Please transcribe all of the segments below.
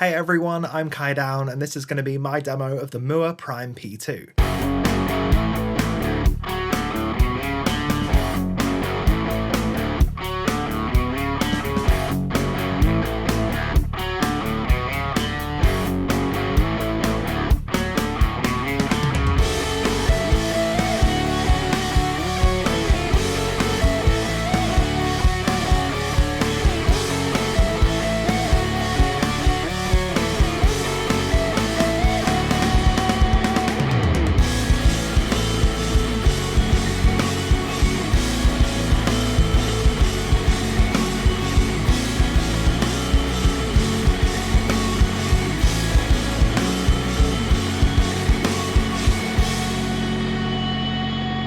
Hey everyone, I'm Kai Down, and this is going to be my demo of the Mooer Prime P2.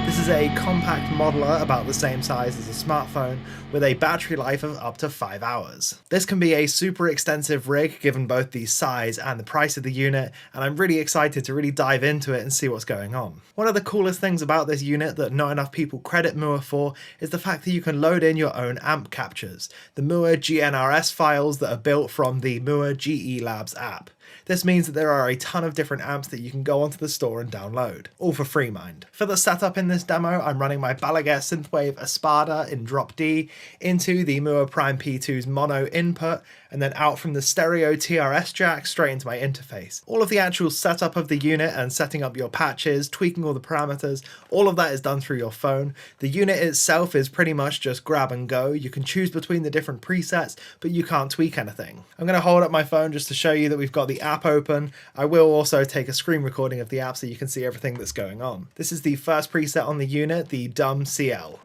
This is a compact modeler about the same size as a smartphone with a battery life of up to 5 hours. This can be a super extensive rig given both the size and the price of the unit, and I'm really excited to really dive into it and see what's going on. One of the coolest things about this unit that not enough people credit Mooer for is the fact that you can load in your own amp captures, the Mooer GNRS files that are built from the Mooer GE Labs app. This means that there are a ton of different amps that you can go onto the store and download, all for free mind. For the setup in this demo, I'm running my Balaguer Synthwave Espada in drop D into the Mooer Prime P2's mono input, and then out from the stereo TRS jack straight into my interface. All of the actual setup of the unit and setting up your patches, tweaking all the parameters, all of that is done through your phone. The unit itself is pretty much just grab and go. You can choose between the different presets, but you can't tweak anything. I'm going to hold up my phone just to show you that we've got the app open. I will also take a screen recording of the app so you can see everything that's going on. This is the first preset on the unit, the Dumb CL.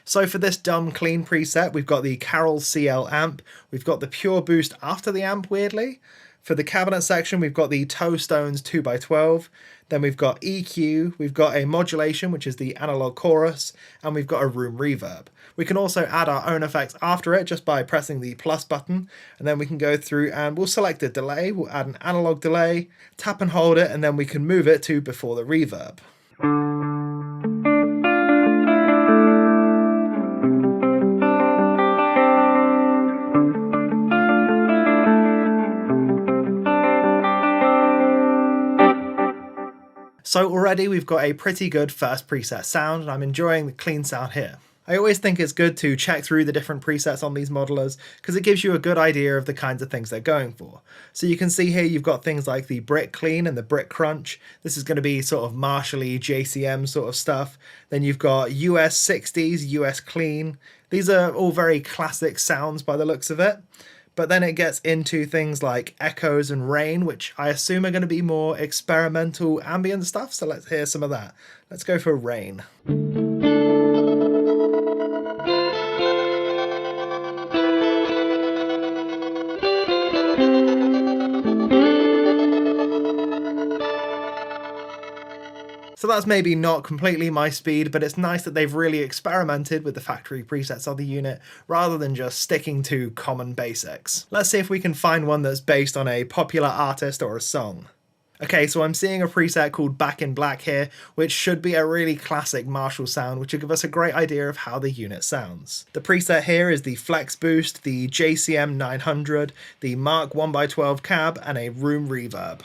So for this dumb clean preset, we've got the Carroll CL amp, we've got the pure boost after the amp weirdly. For the cabinet section, we've got the Toe Stones 2x12, then we've got EQ, we've got a modulation, which is the analog chorus, and we've got a room reverb. We can also add our own effects after it just by pressing the plus button, and then we can go through and we'll select a delay, we'll add an analog delay, tap and hold it, and then we can move it to before the reverb. So already we've got a pretty good first preset sound, and I'm enjoying the clean sound here. I always think it's good to check through the different presets on these modelers because it gives you a good idea of the kinds of things they're going for. So you can see here you've got things like the Brick Clean and the Brick Crunch. This is going to be sort of Marshall-y, JCM sort of stuff. Then you've got US 60s, US Clean. These are all very classic sounds by the looks of it. But then it gets into things like echoes and rain, which I assume are going to be more experimental ambient stuff. So let's hear some of that. Let's go for rain. So that's maybe not completely my speed, but it's nice that they've really experimented with the factory presets of the unit rather than just sticking to common basics. Let's see if we can find one that's based on a popular artist or a song. Okay, so I'm seeing a preset called Back in Black here, which should be a really classic Marshall sound, which will give us a great idea of how the unit sounds. The preset here is the Flex Boost, the JCM 900, the Mark 1x12 cab, and a room reverb.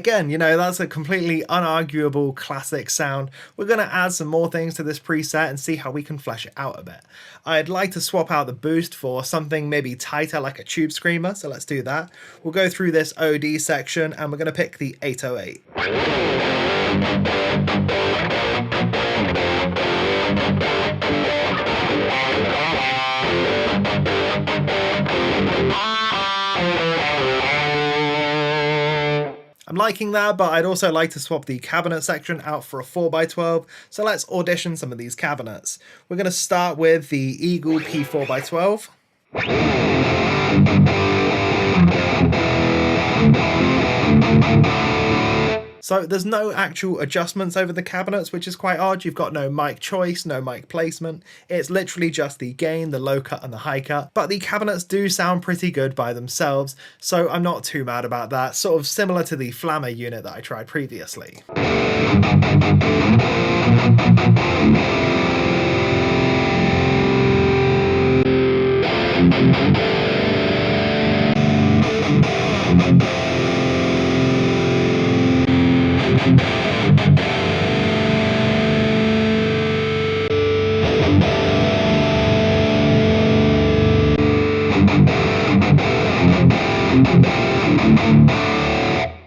Again, you know, that's a completely unarguable classic sound. We're going to add some more things to this preset and see how we can flesh it out a bit. I'd like to swap out the boost for something maybe tighter like a tube screamer, so let's do that. We'll go through this OD section and we're going to pick the 808. I'm liking that, but I'd also like to swap the cabinet section out for a 4x12, so let's audition some of these cabinets. We're going to start with the Eagle P4x12. So there's no actual adjustments over the cabinets, which is quite odd. You've got no mic choice, no mic placement. It's literally just the gain, the low cut and the high cut. But the cabinets do sound pretty good by themselves, so I'm not too mad about that. Sort of similar to the Flammer unit that I tried previously.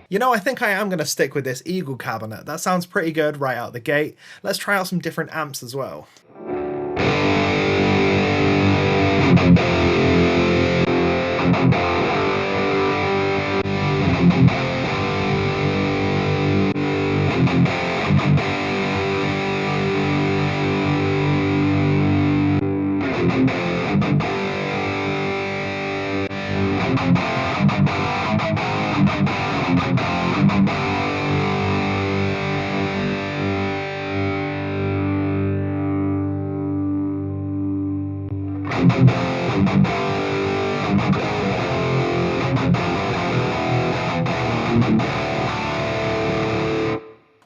You know, I think I am going to stick with this Eagle cabinet. That sounds pretty good right out the gate. Let's try out some different amps as well.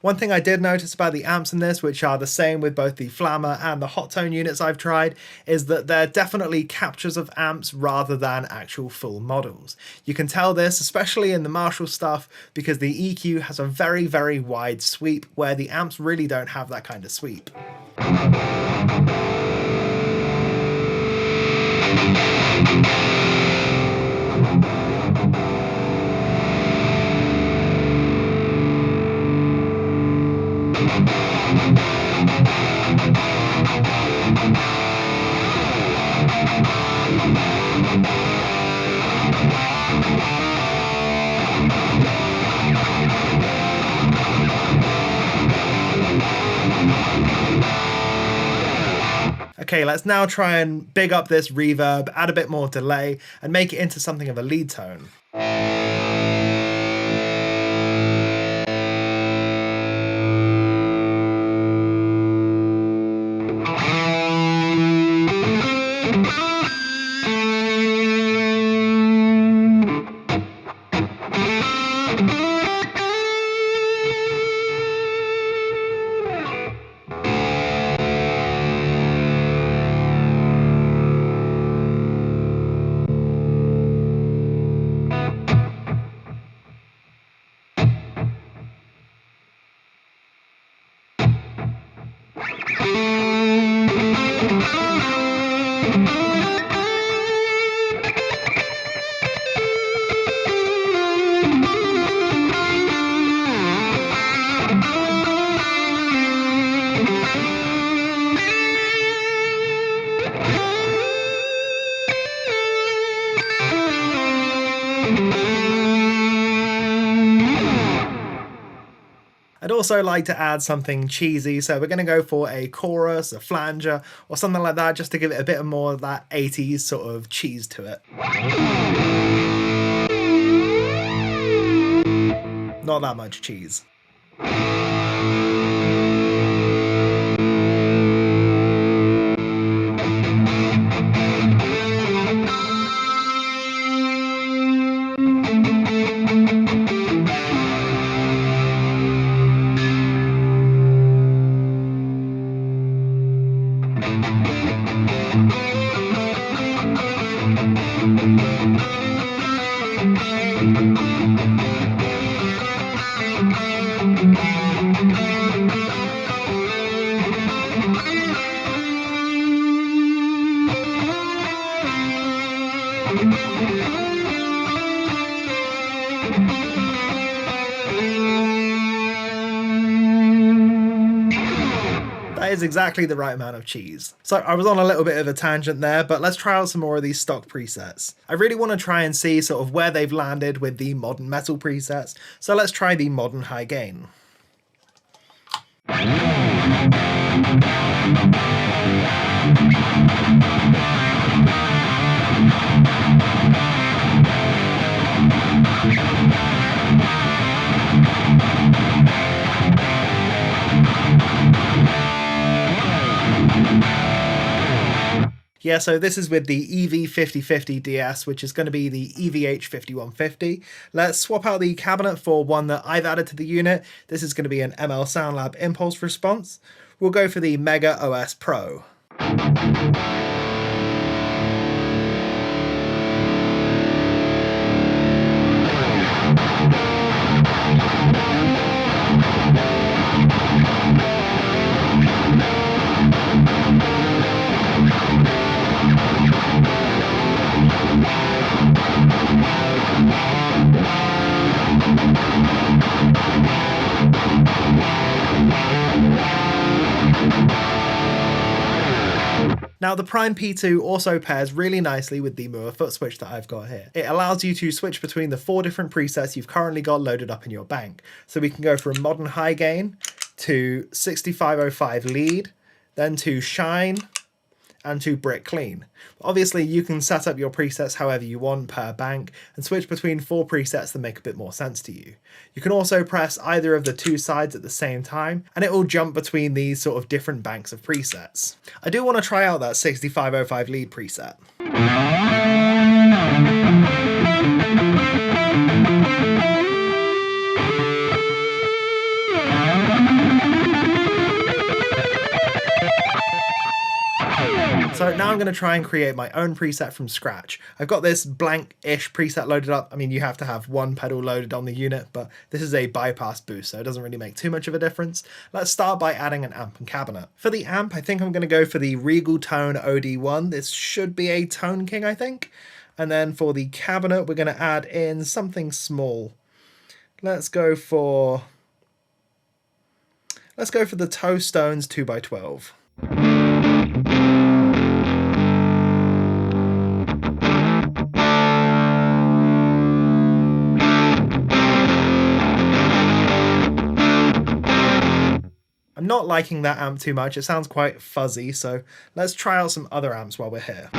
One thing I did notice about the amps in this, which are the same with both the Flammer and the Hot Tone units I've tried, is that they're definitely captures of amps rather than actual full models. You can tell this, especially in the Marshall stuff, because the EQ has a very, very wide sweep, where the amps really don't have that kind of sweep. Okay, let's now try and big up this reverb, add a bit more delay, and make it into something of a lead tone. I'd also like to add something cheesy, so we're going to go for a chorus, a flanger, or something like that, just to give it a bit more of that 80s sort of cheese to it. Not that much cheese. That is exactly the right amount of cheese. So I was on a little bit of a tangent there, but let's try out some more of these stock presets. I really want to try and see sort of where they've landed with the modern metal presets. So let's try the modern high gain. Yeah, so this is with the EV5050 DS, which is going to be the EVH5150. Let's swap out the cabinet for one that I've added to the unit. This is going to be an ML SoundLab impulse response. We'll go for the Mega OS Pro. Now the Prime P2 also pairs really nicely with the Mooer Footswitch that I've got here. It allows you to switch between the 4 different presets you've currently got loaded up in your bank. So we can go from modern high gain to 6505 lead, then to shine, and to brick clean. Obviously you can set up your presets however you want per bank and switch between 4 presets that make a bit more sense to you. You can also press either of the 2 sides at the same time and it will jump between these sort of different banks of presets. I do want to try out that 6505 lead preset. So now I'm going to try and create my own preset from scratch. I've got this blank-ish preset loaded up. I mean, you have to have one pedal loaded on the unit, but this is a bypass boost, so it doesn't really make too much of a difference. Let's start by adding an amp and cabinet. For the amp, I think I'm going to go for the Regal Tone OD1. This should be a Tone King, I think. And then for the cabinet, we're going to add in something small. Let's go for the Toe Stones 2x12. I'm not liking that amp too much, it sounds quite fuzzy, so let's try out some other amps while we're here.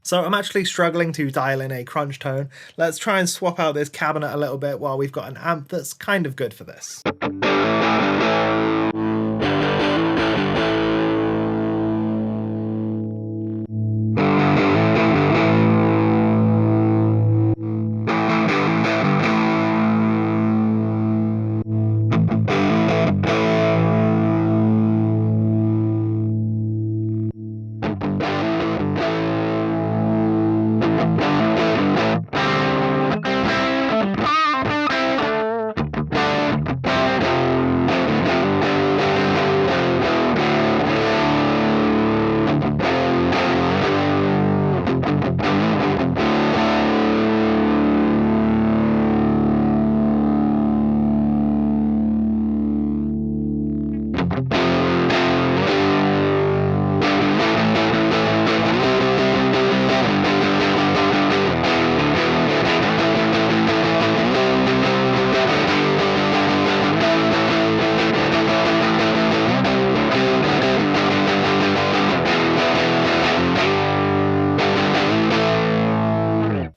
So I'm actually struggling to dial in a crunch tone. Let's try and swap out this cabinet a little bit while we've got an amp that's kind of good for this.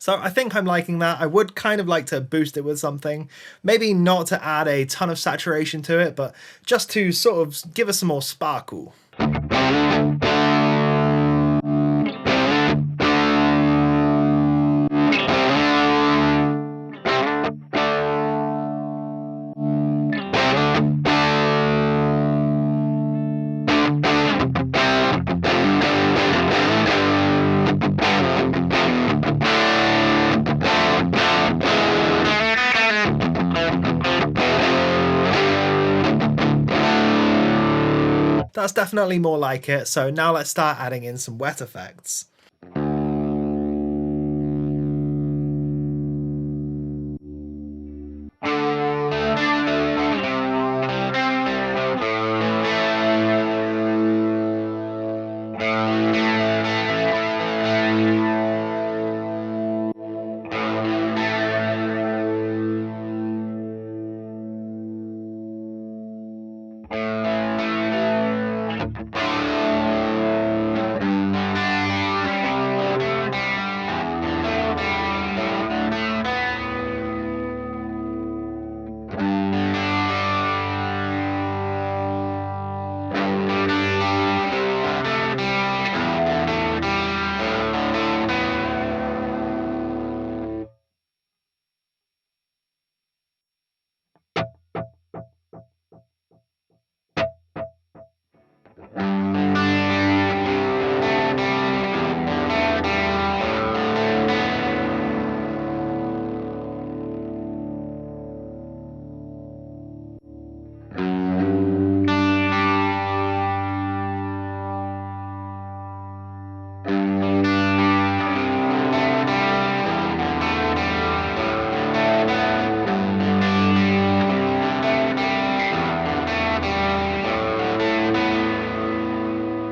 So I think I'm liking that. I would kind of like to boost it with something. Maybe not to add a ton of saturation to it, but just to sort of give us some more sparkle. That's definitely more like it, so now let's start adding in some wet effects.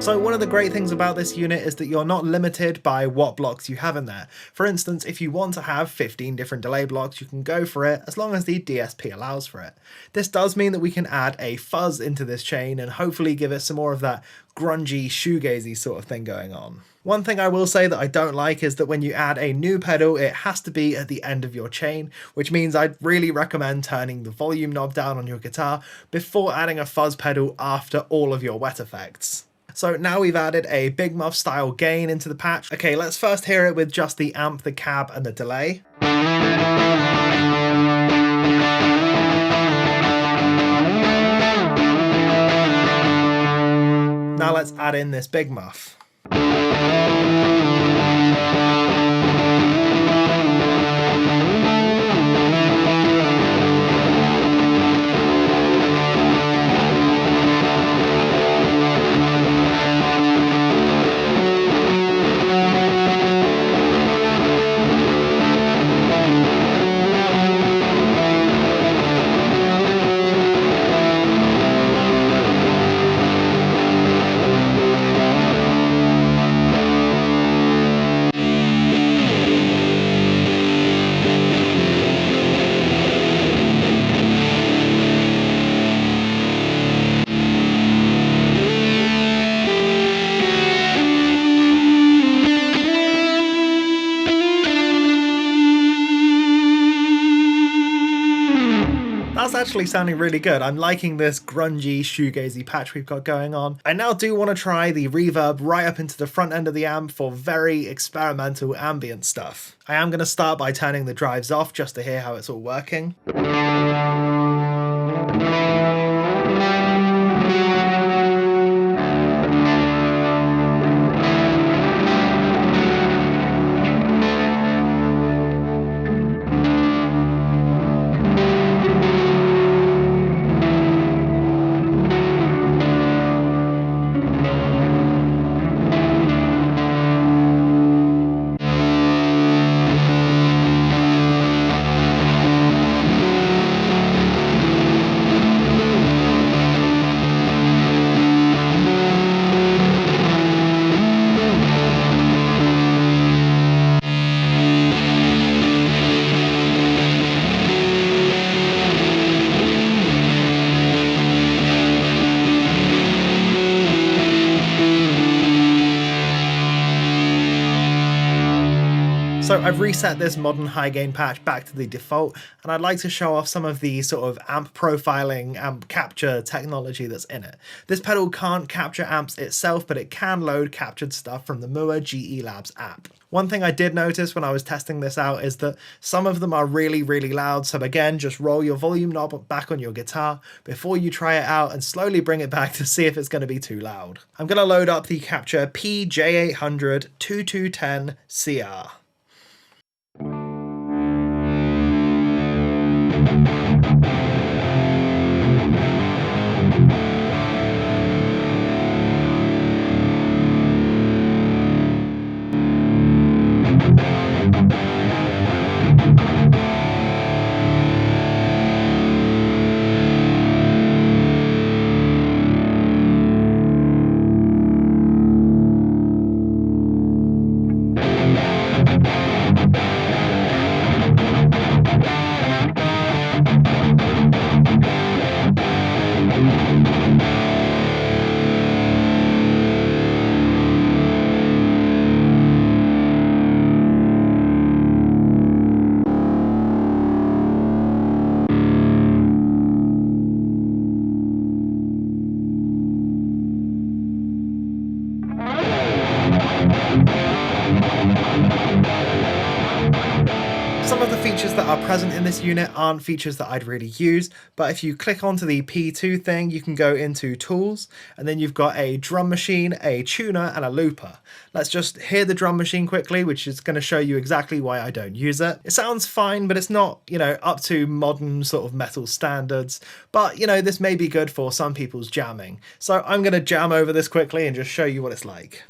So one of the great things about this unit is that you're not limited by what blocks you have in there. For instance, if you want to have 15 different delay blocks, you can go for it as long as the DSP allows for it. This does mean that we can add a fuzz into this chain and hopefully give it some more of that grungy, shoegazy sort of thing going on. One thing I will say that I don't like is that when you add a new pedal, it has to be at the end of your chain, which means I'd really recommend turning the volume knob down on your guitar before adding a fuzz pedal after all of your wet effects. So now we've added a Big Muff style gain into the patch. Okay, let's first hear it with just the amp, the cab, and the delay. Now let's add in this Big Muff. That's actually sounding really good. I'm liking this grungy, shoegazy patch we've got going on. I now do want to try the reverb right up into the front end of the amp for very experimental ambient stuff. I am going to start by turning the drives off just to hear how it's all working. So I've reset this modern high gain patch back to the default, and I'd like to show off some of the sort of amp profiling, amp capture technology that's in it. This pedal can't capture amps itself, but it can load captured stuff from the Mooer GE Labs app. One thing I did notice when I was testing this out is that some of them are really, really loud, so again, just roll your volume knob back on your guitar before you try it out and slowly bring it back to see if it's going to be too loud. I'm going to load up the Capture PJ800 2210 CR. Some of the features that are present in this unit aren't features that I'd really use, but if you click onto the P2 thing, you can go into Tools, and then you've got a drum machine, a tuner, and a looper. Let's just hear the drum machine quickly, which is going to show you exactly why I don't use it. It sounds fine, but it's not, up to modern sort of metal standards, but, this may be good for some people's jamming. So I'm going to jam over this quickly and just show you what it's like.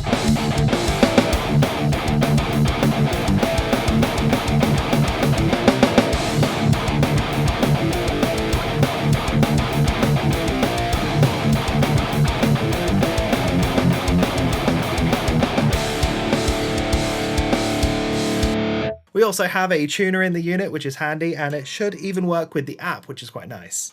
We also have a tuner in the unit, which is handy, and it should even work with the app, which is quite nice.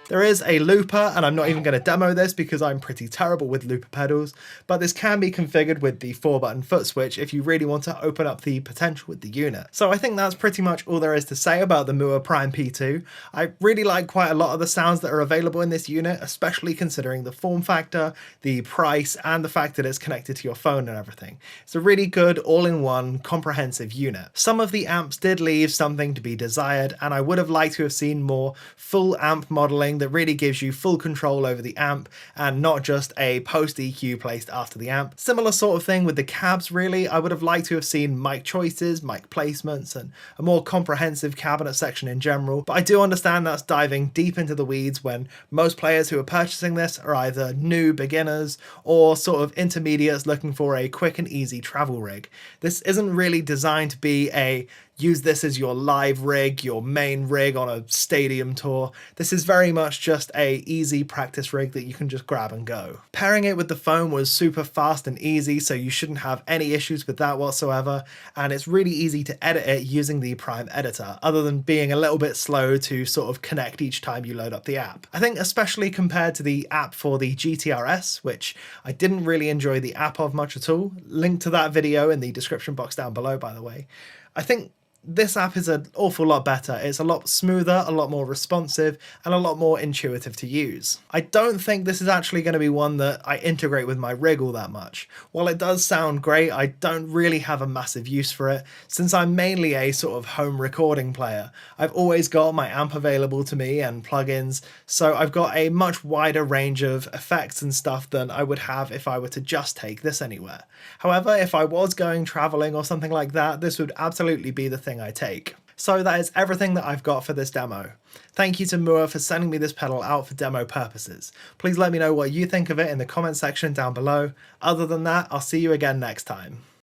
There is a looper, and I'm not even going to demo this because I'm pretty terrible with looper pedals, but this can be configured with the 4-button foot switch if you really want to open up the potential with the unit. So I think that's pretty much all there is to say about the Mooer Prime P2. I really like quite a lot of the sounds that are available in this unit, especially considering the form factor, the price, and the fact that it's connected to your phone and everything. It's a really good all-in-one comprehensive unit. Some of the amps did leave something to be desired, and I would have liked to have seen more full amp modeling that really gives you full control over the amp and not just a post EQ placed after the amp. Similar sort of thing with the cabs really. I would have liked to have seen mic choices, mic placements, and a more comprehensive cabinet section in general, but I do understand that's diving deep into the weeds when most players who are purchasing this are either new beginners or sort of intermediates looking for a quick and easy travel rig. This isn't really designed to be a use this as your live rig, your main rig on a stadium tour. This is very much just a easy practice rig that you can just grab and go. Pairing it with the phone was super fast and easy, so you shouldn't have any issues with that whatsoever, and it's really easy to edit it using the Prime editor, other than being a little bit slow to sort of connect each time you load up the app. I think especially compared to the app for the GTRS, which I didn't really enjoy the app of much at all, link to that video in the description box down below by the way, I think this app is an awful lot better. It's a lot smoother, a lot more responsive, and a lot more intuitive to use. I don't think this is actually going to be one that I integrate with my rig all that much. While it does sound great, I don't really have a massive use for it, since I'm mainly a sort of home recording player. I've always got my amp available to me and plugins, so I've got a much wider range of effects and stuff than I would have if I were to just take this anywhere. However, if I was going traveling or something like that, this would absolutely be the thing I take. So that is everything that I've got for this demo. Thank you to Mooer for sending me this pedal out for demo purposes. Please let me know what you think of it in the comment section down below. Other than that, I'll see you again next time.